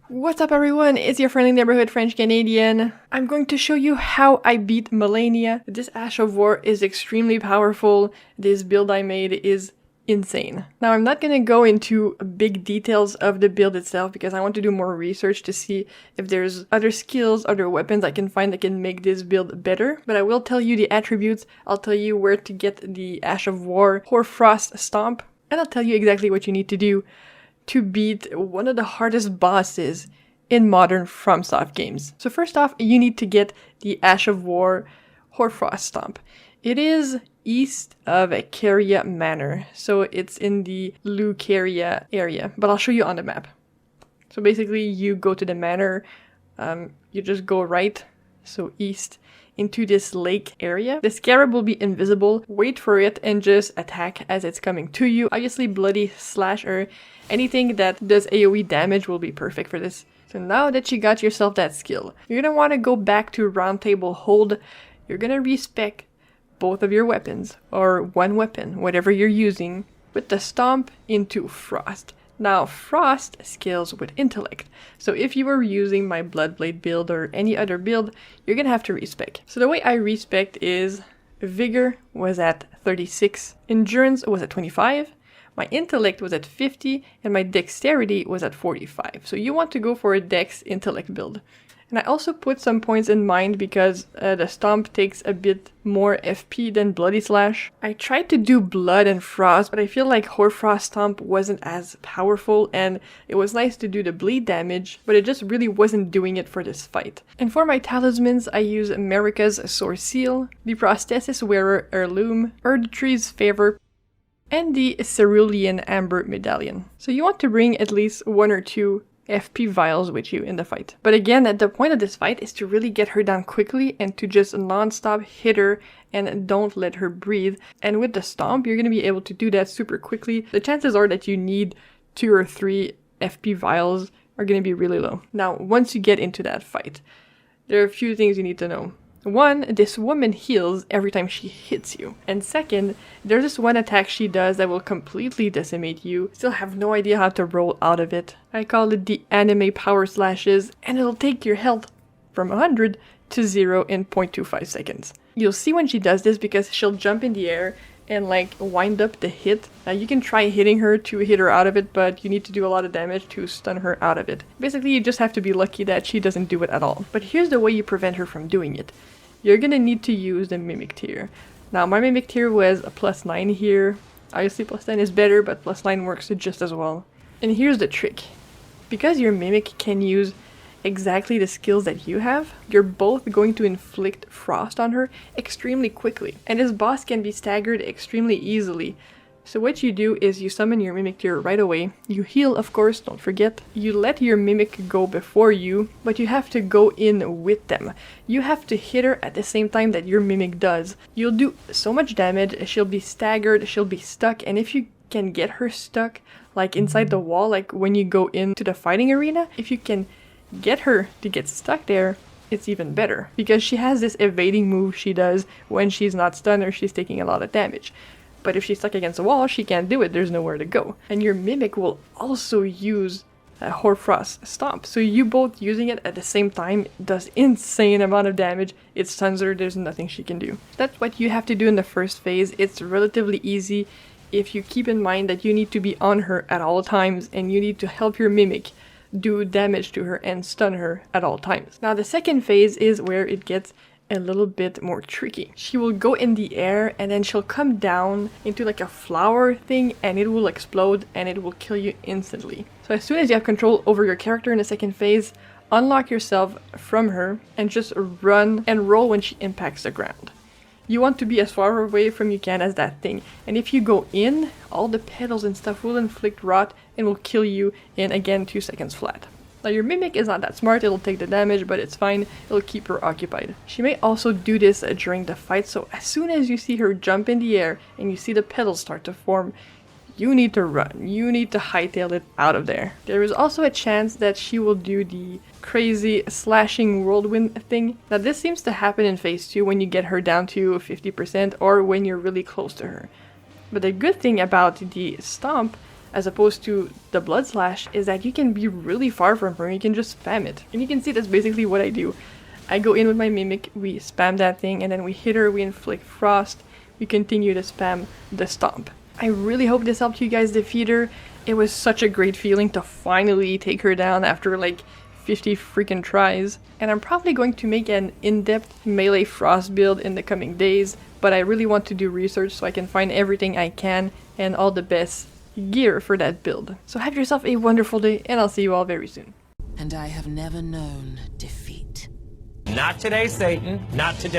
What's up everyone, it's your friendly neighborhood French Canadian. I'm going to show you how I beat Malenia. This Ash of War is extremely powerful. This build I made is insane. Now I'm not gonna go into big details of the build itself because I want to do more research to see if there's other skills, other weapons I can find that can make this build better. But I will tell you the attributes, I'll tell you where to get the Ash of War Hoarfrost Stomp, and I'll tell you exactly what you need to do to beat one of the hardest bosses in modern FromSoft games. So first off, you need to get the Ash of War Hoarfrost Stomp. It is east of Caria Manor, so it's in the Lucaria area, but I'll show you on the map. So basically you go to the manor, you just go right, so east, into this lake area. The scarab will be invisible, wait for it and just attack as it's coming to you. Obviously bloody slash or anything that does AoE damage will be perfect for this. So now that you got yourself that skill, you're gonna want to go back to round table hold. You're gonna respec both of your weapons, or one weapon, whatever you're using, with the stomp into frost. Now, frost scales with intellect, so if you were using my Bloodblade build or any other build, you're gonna have to respec. So the way I respec is, vigor was at 36, endurance was at 25, my intellect was at 50, and my dexterity was at 45. So you want to go for a dex intellect build. And I also put some points in mind because the stomp takes a bit more FP than bloody slash. I tried to do blood and frost, but I feel like Hoarfrost stomp wasn't as powerful, and it was nice to do the bleed damage, but it just really wasn't doing it for this fight. And for my talismans, I use America's Source Seal, the Prosthesis Wearer Heirloom, Erdtree's Favor, and the Cerulean Amber Medallion. So you want to bring at least one or two FP vials with you in the fight. But again, the point of this fight is to really get her down quickly and to just non-stop hit her and don't let her breathe. And with the stomp, you're going to be able to do that super quickly. The chances are that you need 2 or 3 FP vials are going to be really low. Now, once you get into that fight, there are a few things you need to know. One, this woman heals every time she hits you. And second, there's this one attack she does that will completely decimate you. Still have no idea how to roll out of it. I call it the anime power slashes, and it'll take your health from 100 to 0 in 0.25 seconds. You'll see when she does this because she'll jump in the air and like wind up the hit. You can try hitting her to hit her out of it, but you need to do a lot of damage to stun her out of it. Basically, you just have to be lucky that she doesn't do it at all. But here's the way you prevent her from doing it. You're gonna need to use the Mimic tier. Now, my Mimic tier was a +9 here. Obviously, +10 is better, but +9 works just as well. And here's the trick. Because your Mimic can use exactly the skills that you have, you're both going to inflict frost on her extremely quickly. And this boss can be staggered extremely easily. So what you do is you summon your Mimic tier right away. You heal, of course, don't forget. You let your Mimic go before you, but you have to go in with them. You have to hit her at the same time that your Mimic does. You'll do so much damage, she'll be staggered, she'll be stuck, and if you can get her stuck, like inside the wall, like when you go into the fighting arena, if you can get her to get stuck there, it's even better. Because she has this evading move she does when she's not stunned or she's taking a lot of damage. But if she's stuck against a wall, she can't do it, there's nowhere to go. And your Mimic will also use a Hoarfrost Stomp. So you both using it at the same time does insane amount of damage. It stuns her, there's nothing she can do. That's what you have to do in the first phase. It's relatively easy if you keep in mind that you need to be on her at all times and you need to help your Mimic do damage to her and stun her at all times. Now the second phase is where it gets a little bit more tricky. She will go in the air and then she'll come down into like a flower thing and it will explode and it will kill you instantly. So as soon as you have control over your character in the second phase, unlock yourself from her and just run and roll when she impacts the ground. You want to be as far away from you can as that thing, and if you go in, all the petals and stuff will inflict rot and will kill you in, again, 2 seconds flat. Now your Mimic is not that smart, it'll take the damage, but it's fine, it'll keep her occupied. She may also do this during the fight, so as soon as you see her jump in the air and you see the petals start to form, you need to run. You need to hightail it out of there. There is also a chance that she will do the crazy slashing whirlwind thing. Now this seems to happen in phase 2 when you get her down to 50% or when you're really close to her. But the good thing about the stomp as opposed to the Blood Slash, is that you can be really far from her and you can just spam it. And you can see that's basically what I do. I go in with my Mimic, we spam that thing, and then we hit her, we inflict Frost, we continue to spam the Stomp. I really hope this helped you guys defeat her. It was such a great feeling to finally take her down after like 50 freaking tries. And I'm probably going to make an in-depth melee Frost build in the coming days, but I really want to do research so I can find everything I can and all the best gear for that build. So have yourself a wonderful day, and I'll see you all very soon. And I have never known defeat. Not today, Satan. Not today.